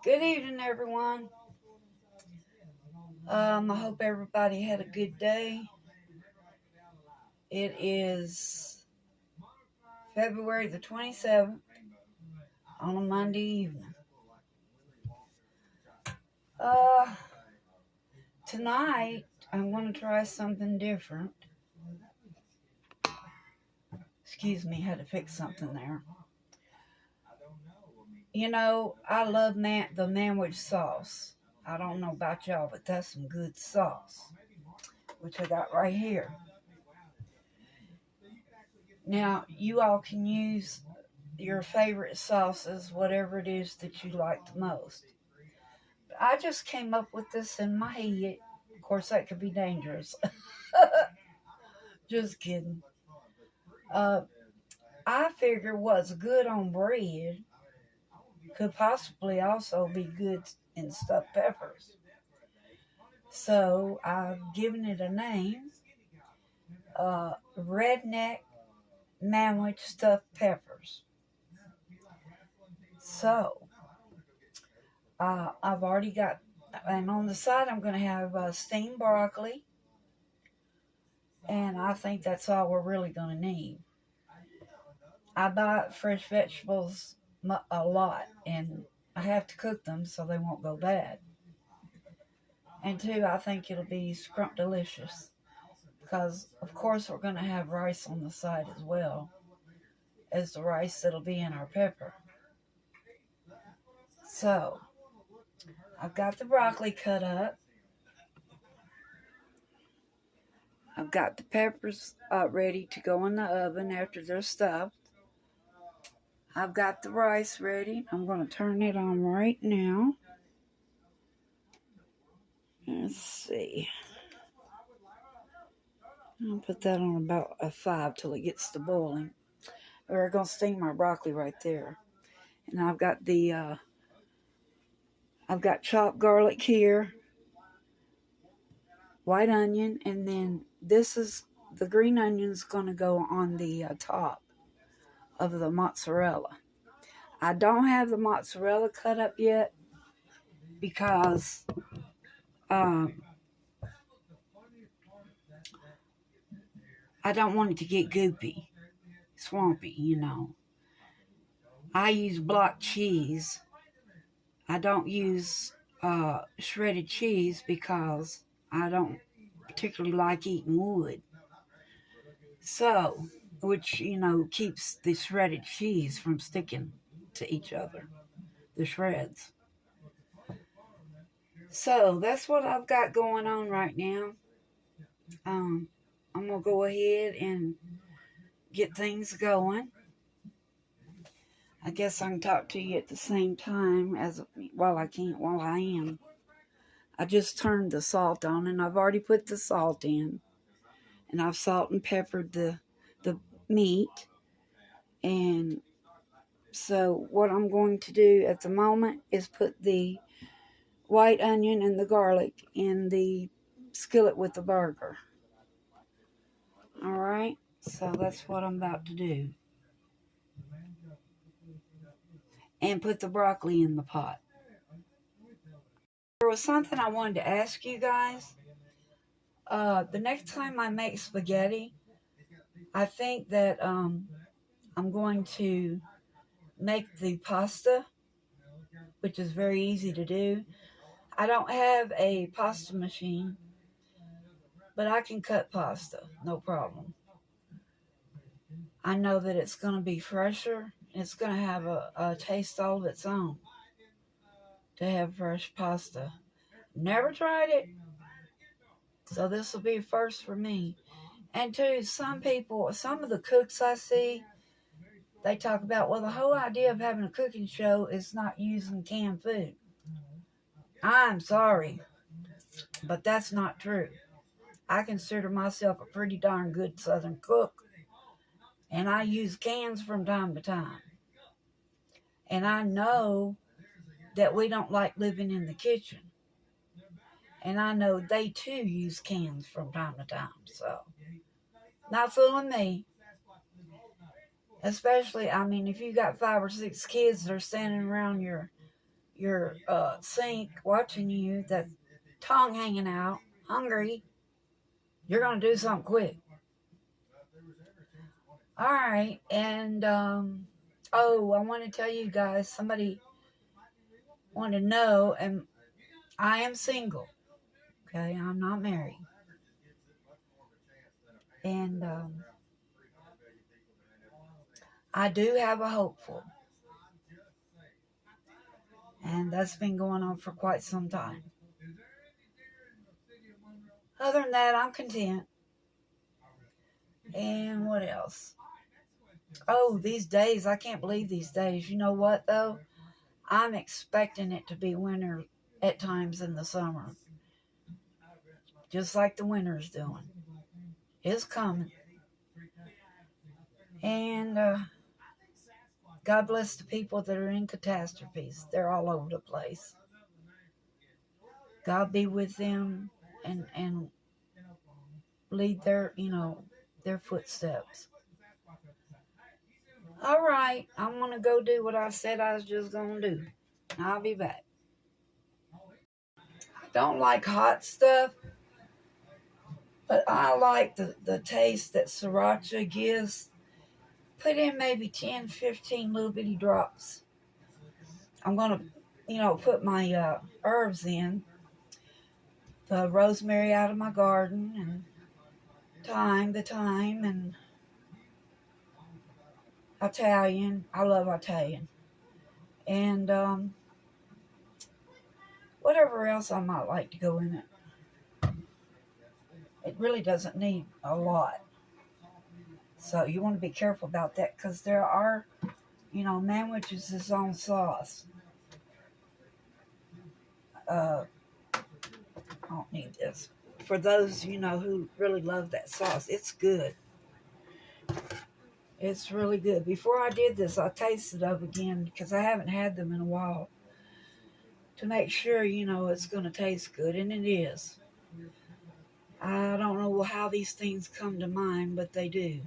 Good evening, everyone. I hope everybody had a good day. It is February the 27th on a Monday evening. Uh, Tonight, I'm going to try something different. Excuse me, had to fix something there. You know, I love the manwich sauce. I don't know about y'all, but that's some good sauce, which I got right here. Now, you all can use your favorite sauces, whatever it is that you like the most. I just came up with this in my head. Of course, that could be dangerous. Just kidding. I figure what's good on bread could possibly also be good in stuffed peppers. So I've given it a name, Redneck Stuffed Peppers. So I've already got, and on the side I'm going to have steamed broccoli, and I think that's all we're really going to need. I buy fresh vegetables a lot, and I have to cook them so they won't go bad. And two, I think it'll be scrump delicious because, of course, we're going to have rice on the side as well as the rice that'll be in our pepper. So, I've got the broccoli cut up. I've got the peppers ready to go in the oven after they're stuffed. I've got the rice ready. I'm going to turn it on right now. Let's see. I'll put that on about a 5 till it gets to boiling. We're going to steam our broccoli right there. And I've got I've got chopped garlic here, white onion, and then the green onion's going to go on the top of the mozzarella. I don't have the mozzarella cut up yet because I don't want it to get goopy, swampy, you know. I use block cheese. I don't use shredded cheese because I don't particularly like eating wood. So, which, keeps the shredded cheese from sticking to each other, the shreds. So, that's what I've got going on right now. I'm going to go ahead and get things going. I guess I can talk to you at the same time while I am. I just turned the salt on, and I've already put the salt in. And I've salt and peppered the meat. And so what I'm going to do at the moment is put the white onion and the garlic in the skillet with the burger. All right, so that's what I'm about to do. And put the broccoli in the pot. There was something I wanted to ask you guys. The next time I make spaghetti, I think that I'm going to make the pasta, which is very easy to do. I don't have a pasta machine, but I can cut pasta, no problem. I know that it's going to be fresher. It's going to have a taste all of its own to have fresh pasta. Never tried it, so this will be a first for me. And two, some of the cooks I see, they talk about, well, the whole idea of having a cooking show is not using canned food. I'm sorry, but that's not true. I consider myself a pretty darn good Southern cook, and I use cans from time to time. And I know that we don't like living in the kitchen. And I know they too use cans from time to time. So, not fooling me. Especially, if you got 5 or 6 kids that are standing around your your sink watching you, that tongue hanging out, hungry, you're going to do something quick. All right. And, oh, I want to tell you guys, somebody wanted to know, and I am single. Okay. I'm not married. And I do have a hopeful. And that's been going on for quite some time. Other than that, I'm content. And what else? Oh, these days, I can't believe these days. You know what, though? I'm expecting it to be winter at times in the summer. Just like the winter's doing. It's coming. And God bless the people that are in catastrophes. They're all over the place. God be with them and lead their, their footsteps. All right, I'm going to go do what I said I was just going to do. I'll be back. I don't like hot stuff, but I like the taste that sriracha gives. Put in maybe 10, 15 little bitty drops. I'm going to, put my herbs in. The rosemary out of my garden, and thyme, and Italian. I love Italian. And whatever else I might like to go in it. It really doesn't need a lot. So you want to be careful about that, because there are, man which is his own sauce. I don't need this. For those, who really love that sauce, it's good. It's really good. Before I did this, I tasted them again, because I haven't had them in a while, to make sure, it's going to taste good, and it is. I don't know how these things come to mind, but they do.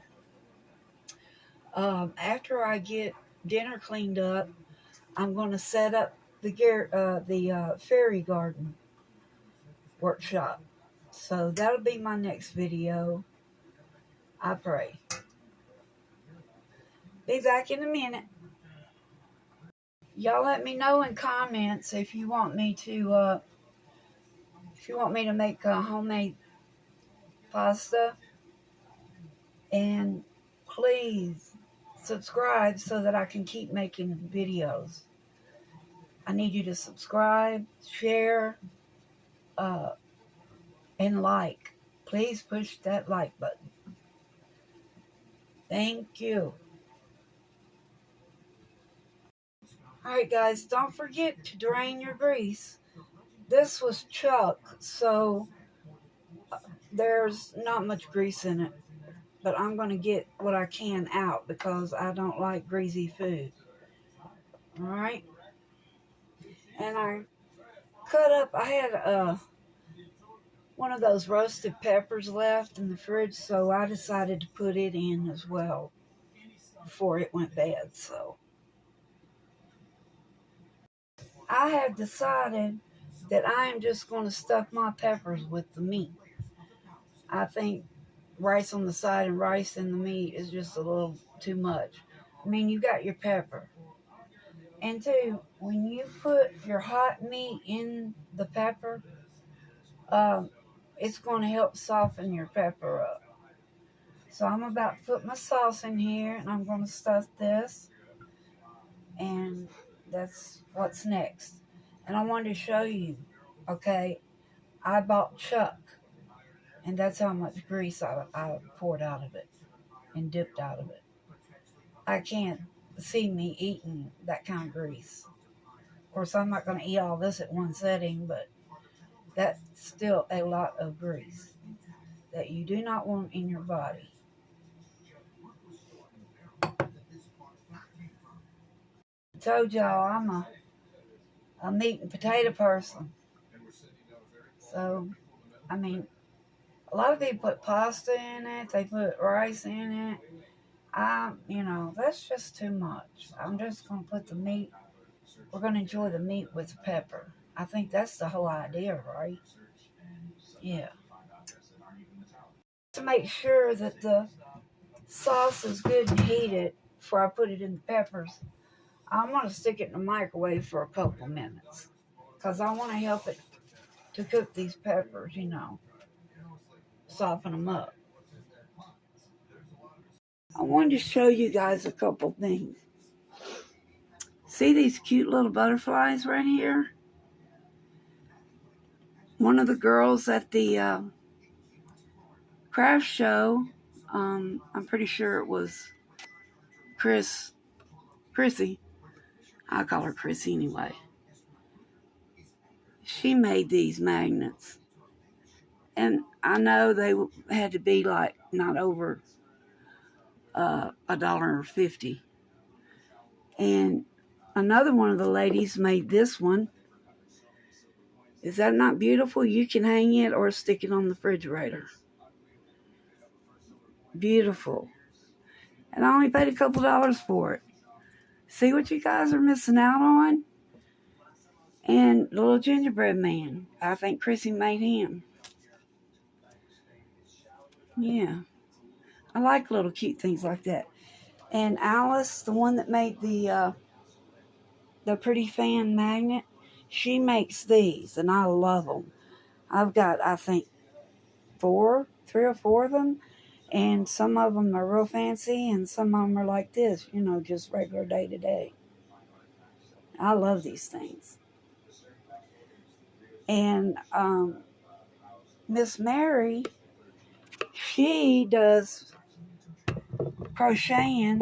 After I get dinner cleaned up, I'm going to set up the fairy garden workshop. So that'll be my next video. I pray. Be back in a minute. Y'all let me know in comments if you want me to make homemade pasta, and please subscribe so that I can keep making videos. I need you to subscribe, share, and like. Please push that like button. Thank you. Alright guys, don't forget to drain your grease. This was chuck, so there's not much grease in it. But I'm going to get what I can out, because I don't like greasy food. Alright? And I cut up, I had one of those roasted peppers left in the fridge, so I decided to put it in as well before it went bad. So I have decided that I am just going to stuff my peppers with the meat. I think rice on the side and rice in the meat is just a little too much. I mean, you got your pepper. And two, when you put your hot meat in the pepper, it's going to help soften your pepper up. So I'm about to put my sauce in here, and I'm going to stuff this. And that's what's next. And I wanted to show you, okay, I bought chuck, and that's how much grease I poured out of it and dipped out of it. I can't see me eating that kind of grease. Of course, I'm not going to eat all this at one setting, but that's still a lot of grease that you do not want in your body. I told y'all I'm a meat and potato person. So, I mean, a lot of people put pasta in it, they put rice in it. That's just too much. I'm just going to put the meat we're going to enjoy the meat with the pepper. I think that's the whole idea, right? Yeah. To make sure that the sauce is good and heated before I put it in the peppers, I'm going to stick it in the microwave for a couple minutes because I want to help it to cook these peppers, soften them up. I wanted to show you guys a couple things. See these cute little butterflies right here? One of the girls at the craft show, I'm pretty sure it was Chrissy, I call her Chrissy anyway. She made these magnets. And I know they had to be like not over $1.50. And another one of the ladies made this one. Is that not beautiful? You can hang it or stick it on the refrigerator. Beautiful. And I only paid a couple dollars for it. See what you guys are missing out on? And the little gingerbread man. I think Chrissy made him. Yeah. I like little cute things like that. And Alice, the one that made the pretty fan magnet, she makes these, and I love them. I've got, I think, 3 or 4 of them, and some of them are real fancy, and some of them are like this, just regular day to day. I love these things. And Miss Mary, she does crocheting,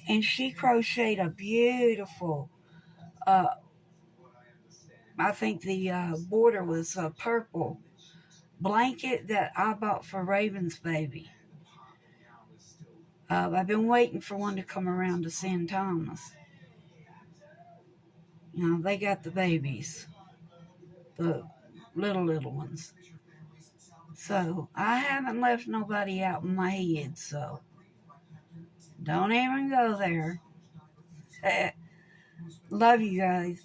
and she crocheted a beautiful, I think the border was purple, blanket that I bought for Raven's baby. I've been waiting for one to come around to St. Thomas. They got the babies, the little ones. So I haven't left nobody out in my head, so don't even go there. Love you guys.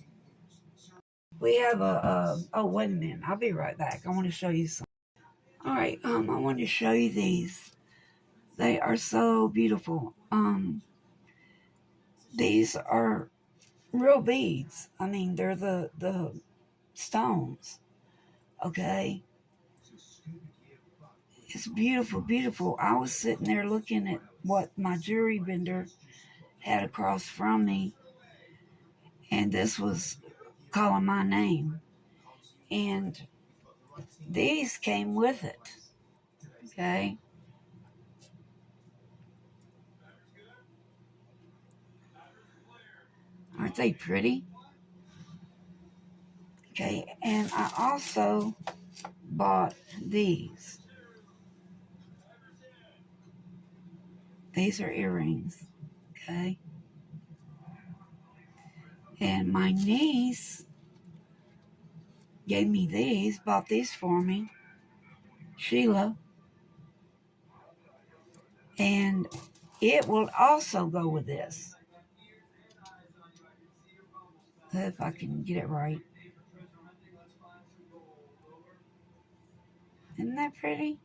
We have oh, wait a minute. I'll be right back. I want to show you some. All right, I want to show you these. They are so beautiful. These are real beads. I mean, they're the stones. Okay. It's beautiful, beautiful. I was sitting there looking at what my jewelry vendor had across from me, and this was calling my name. And these came with it. Okay. Aren't they pretty? Okay, and I also bought these. These are earrings. Okay. And my niece gave me these, bought these for me, Sheila. And it will also go with this. If I can get it right. Isn't that pretty?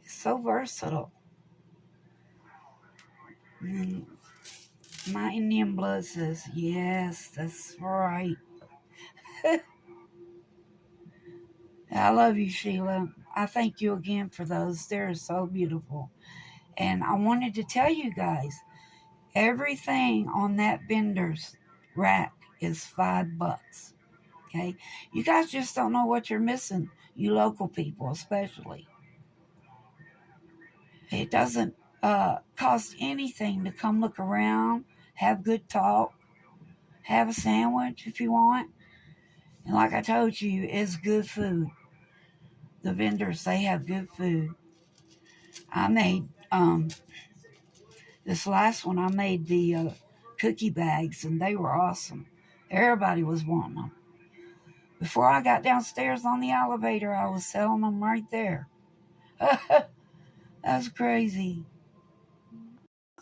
It's so versatile. And my Indian blood says, yes, that's right. I love you, Sheila. I thank you again for those. They're so beautiful. And I wanted to tell you guys, everything on that vendor's rack is $5. Okay? You guys just don't know what you're missing, you local people especially. It doesn't cost anything to come look around, have good talk, have a sandwich if you want. And like I told you, it's good food. The vendors, they have good food. I made, this last one, I made the cookie bags, and they were awesome. Everybody was wanting them. Before I got downstairs on the elevator, I was selling them right there. That's crazy.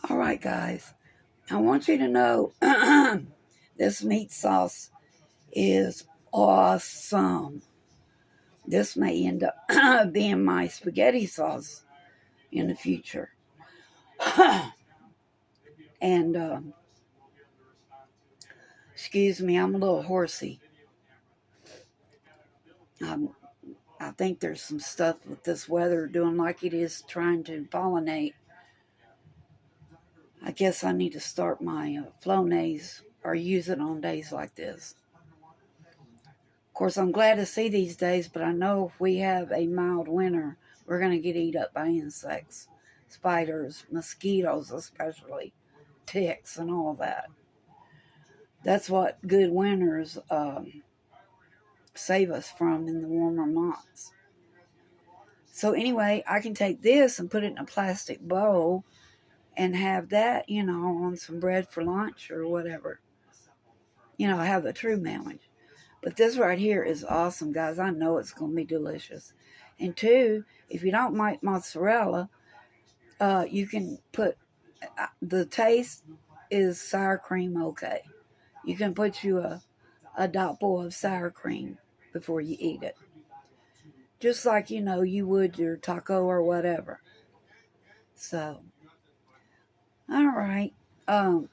All right, guys. I want you to know this meat sauce is awesome. This may end up being my spaghetti sauce in the future. And excuse me, I'm a little horsey. I think there's some stuff with this weather doing like it is trying to pollinate. I guess I need to start my Flonase or use it on days like this. Of course, I'm glad to see these days, but I know if we have a mild winter, we're going to get eat up by insects, spiders, mosquitoes especially, ticks, and all that. That's what good winters save us from in the warmer months. So anyway, I can take this and put it in a plastic bowl and have that, on some bread for lunch or whatever. Have the true sandwich. But this right here is awesome, guys. I know it's going to be delicious. And two, if you don't like mozzarella, you can put, the taste is sour cream okay. You can put you a dollop of sour cream before you eat it. Just like, you would your taco or whatever. So, all right. I'm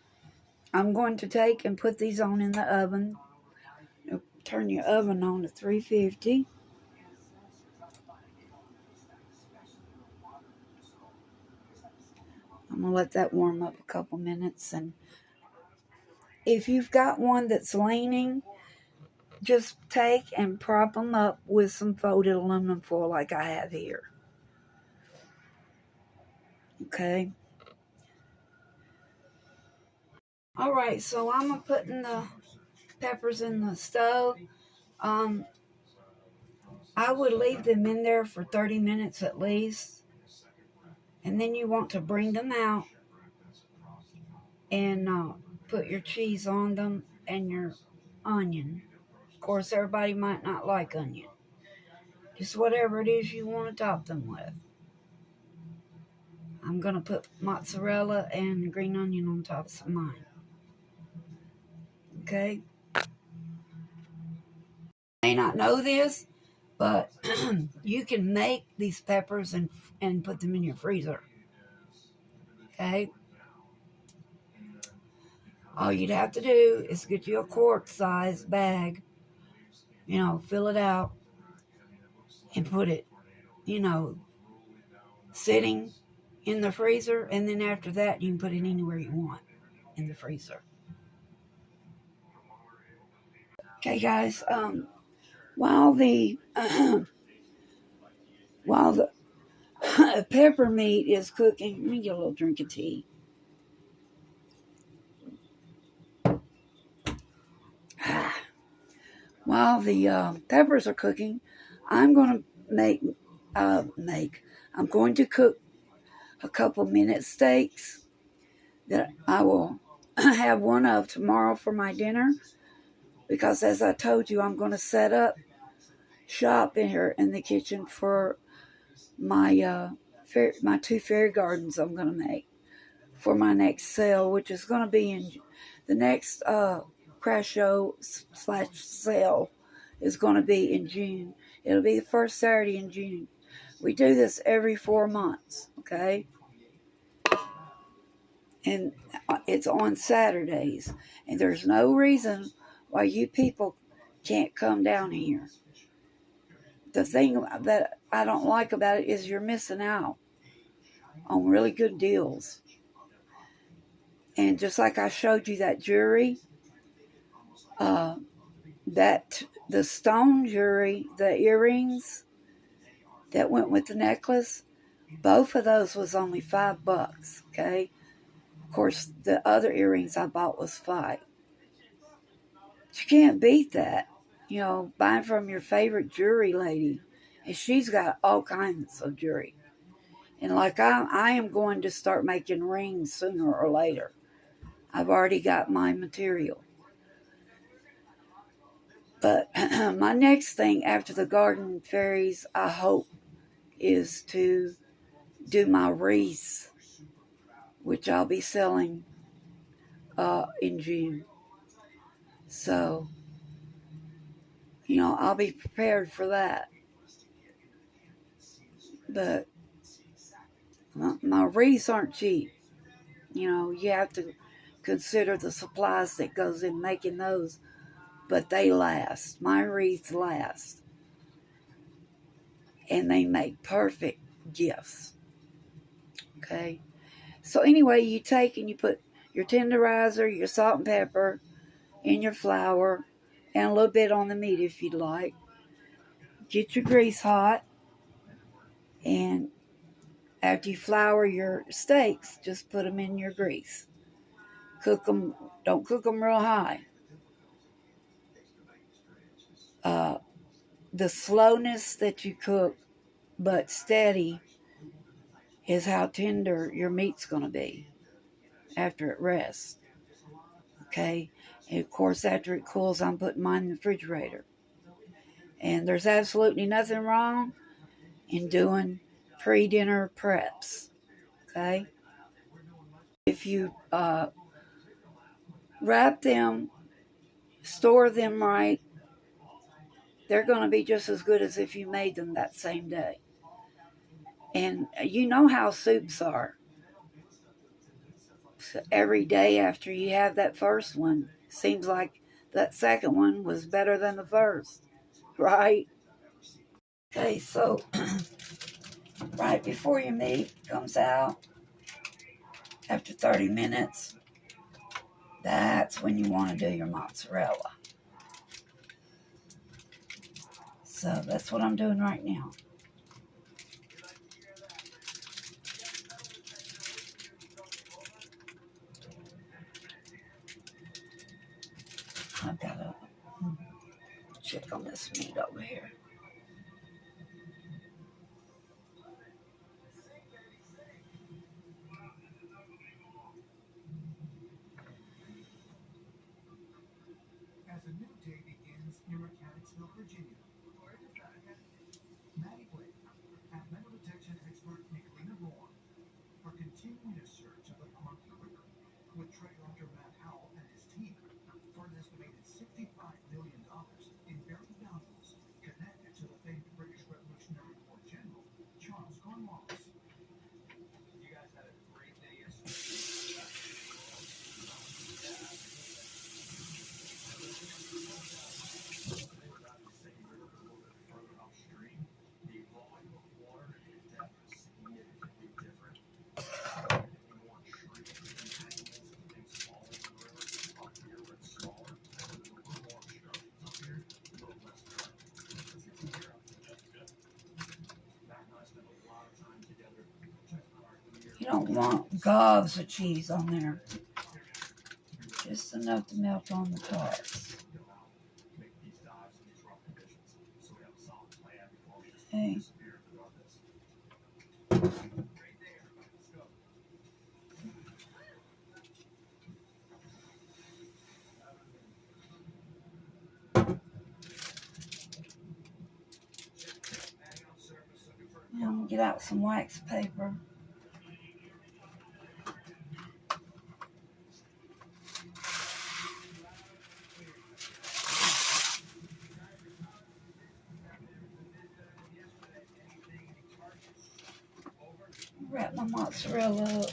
going to take and put these on in the oven. Turn your oven on to 350. I'm going to let that warm up a couple minutes. And if you've got one that's leaning, just take and prop them up with some folded aluminum foil like I have here. Okay. All right, so I'm putting the peppers in the stove. I would leave them in there for 30 minutes at least. And then you want to bring them out and put your cheese on them and your onion. Of course, everybody might not like onion. Just whatever it is you want to top them with. I'm going to put mozzarella and green onion on top of mine. Okay? You may not know this, but you can make these peppers and put them in your freezer. Okay? All you'd have to do is get you a quart-sized bag, fill it out, and put it, sitting in the freezer, and then after that, you can put it anywhere you want in the freezer. Okay, guys. While the while the pepper meat is cooking, let me get a little drink of tea. While the peppers are cooking, I'm going to I'm going to cook a couple minute steaks that I will have one of tomorrow for my dinner, because as I told you, I'm going to set up shop in here in the kitchen for my my 2 fairy gardens I'm going to make for my next sale, which is going to be in the next crash show / sale is going to be in June. It'll be the first Saturday in June. We do this every 4 months, okay? And it's on Saturdays. And there's no reason why you people can't come down here. The thing that I don't like about it is you're missing out on really good deals. And just like I showed you that jewelry, that the stone jewelry, the earrings that went with the necklace, both of those was only $5, okay? Of course, the other earrings I bought was $5. But you can't beat that, buying from your favorite jewelry lady. And she's got all kinds of jewelry. And like I am going to start making rings sooner or later. I've already got my material. But my next thing after the garden fairies, I hope, is to do my wreaths, which I'll be selling in June. So, I'll be prepared for that. But my wreaths aren't cheap. You have to consider the supplies that goes in making those, but they last. My wreaths last, and they make perfect gifts. Okay, so anyway, you take and you put your tenderizer, your salt and pepper, and your flour, and a little bit on the meat if you'd like. Get your grease hot, and after you flour your steaks, just put them in your grease. Cook them. Don't cook them real high. The slowness that you cook, but steady, is how tender your meat's going to be after it rests. Okay? And of course, after it cools, I'm putting mine in the refrigerator. And there's absolutely nothing wrong in doing pre-dinner preps. Okay? If you wrap them, store them right, they're going to be just as good as if you made them that same day. And you know how soups are. So every day after you have that first one, seems like that second one was better than the first, right? Okay, so right before your meat comes out, after 30 minutes, that's when you want to do your mozzarella. So that's what I'm doing right now. I've got to check on this meat over here. As a new day begins in Mechanicsville, Virginia, magically, and metal detection expert Nicolina Bourne are continuing a search of the Mark Killer with Trey Dr. Matt Howell and his team for an estimated $65 million in buried valuables connected to the famed British Revolutionary War general Charles Cornwallis. You guys had a great day yesterday. You don't want gobs of cheese on there. Just enough to melt on the tarts. Okay. I'm going to get out some wax paper. Wrap my mozzarella up.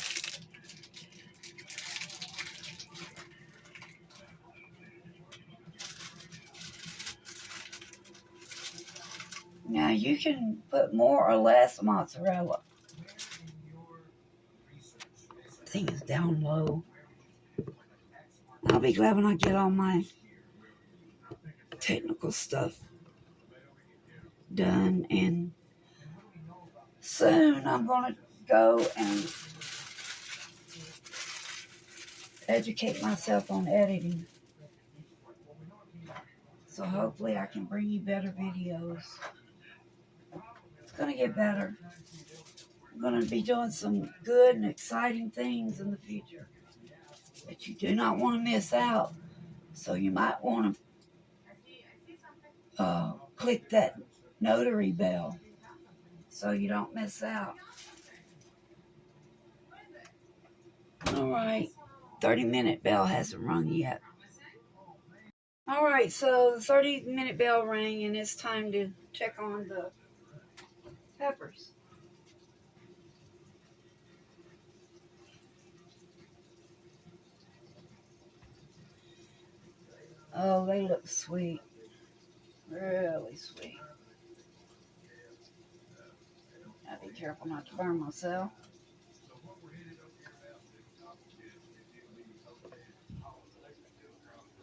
Now you can put more or less mozzarella. Thing is down low. I'll be glad when I get all my technical stuff done, and soon I'm going to go and educate myself on editing. So hopefully I can bring you better videos. It's going to get better. I'm going to be doing some good and exciting things in the future that you do not want to miss out. So you might want to click that notary bell so you don't miss out. All right. 30-minute bell hasn't rung yet. All right, so the 30-minute bell rang, and it's time to check on the peppers. Oh, they look sweet. Really sweet. Gotta be careful not to burn myself.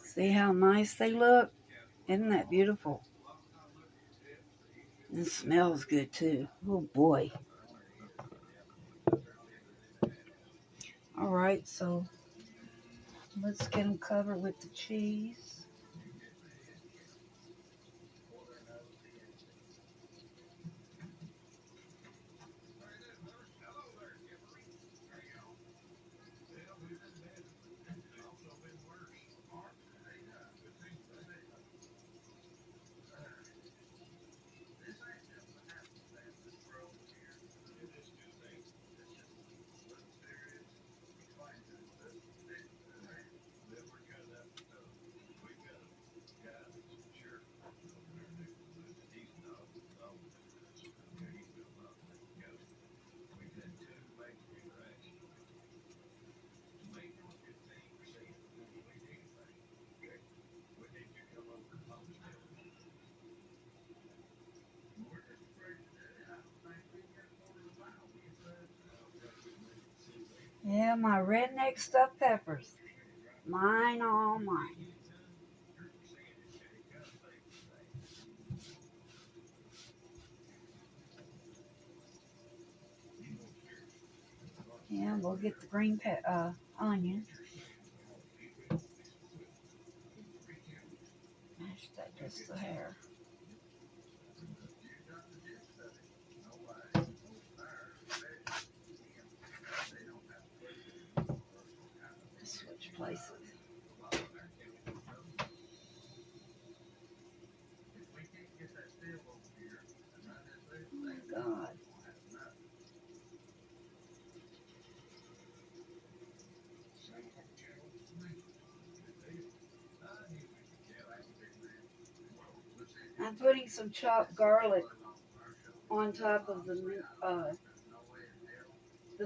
See how nice they look? Isn't that beautiful? It smells good too. Oh boy. All right, so let's get them covered with the cheese. Yeah, my redneck stuffed peppers. Mine, all mine. Yeah, we'll get the green onion. Mash that just a hair. Switch places. Oh my God. I'm putting some chopped garlic on top of the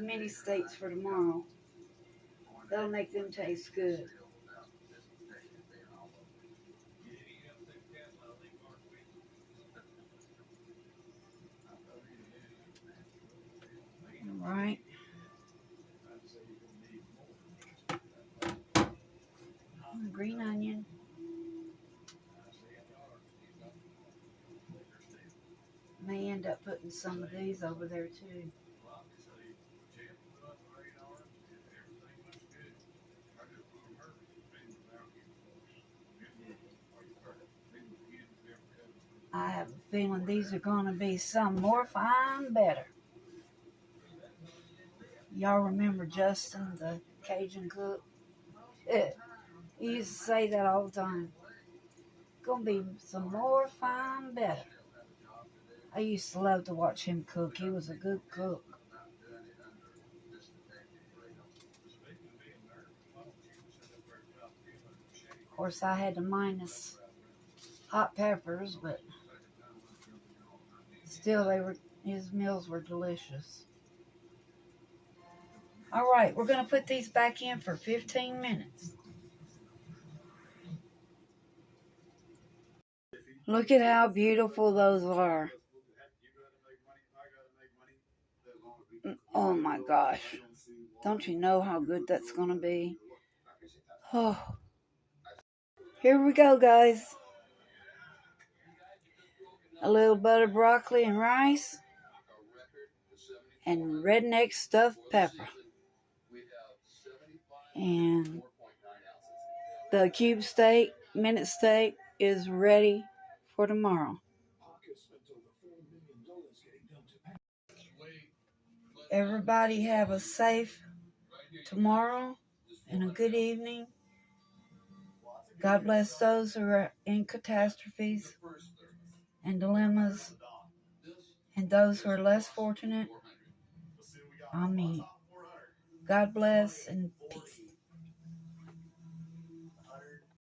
mini steaks for tomorrow. That'll make them taste good. All right. Green onion. May end up putting some of these over there too. I have a feeling these are going to be some more fine better. Y'all remember Justin, the Cajun cook? He used to say that all the time. Gonna be some more fine better. I used to love to watch him cook. He was a good cook. Of course, I had to minus hot peppers, but still, his meals were delicious. All right, we're gonna put these back in for 15 minutes. Look at how beautiful those are. Oh my gosh. Don't you know how good that's gonna be? Oh. Here we go, guys. A little buttered broccoli and rice, and redneck stuffed pepper. And the cube steak, minute steak, is ready for tomorrow. Everybody have a safe tomorrow and a good evening. God bless those who are in catastrophes and dilemmas, and those who are less fortunate. Amen. God bless and peace.